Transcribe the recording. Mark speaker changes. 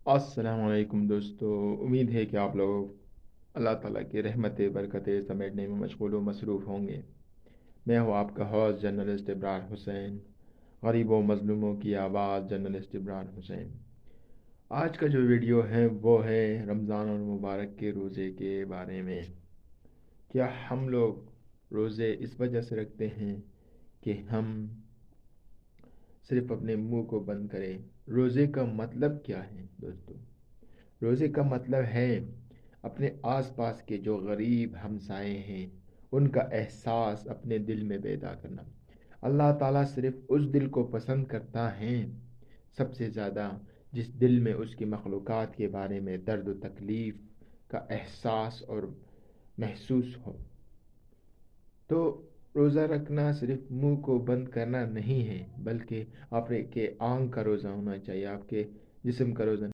Speaker 1: السلام علیکم دوستو، امید ہے کہ آپ لوگ اللہ تعالیٰ کی رحمت برکتیں سمیٹنے میں مشغول و مصروف ہوں گے۔ میں ہوں آپ کا ہوسٹ جرنلسٹ ابرار حسین، غریبوں مظلوموں کی آواز جرنلسٹ ابرار حسین۔ آج کا جو ویڈیو ہے وہ ہے رمضان المبارک کے روزے کے بارے میں۔ کیا ہم لوگ روزے اس وجہ سے رکھتے ہیں کہ ہم صرف اپنے منہ کو بند کریں؟ روزے کا مطلب کیا ہے دوستو؟ روزے کا مطلب ہے اپنے آس پاس کے جو غریب ہمسائے ہیں ان کا احساس اپنے دل میں پیدا کرنا۔ اللہ تعالیٰ صرف اس دل کو پسند کرتا ہے سب سے زیادہ جس دل میں اس کی مخلوقات کے بارے میں درد و تکلیف کا احساس اور محسوس ہو۔ تو روزہ رکھنا صرف منہ کو بند کرنا نہیں ہے، بلکہ آپ کے آنکھ کا روزہ ہونا چاہیے، آپ کے جسم کا روزہ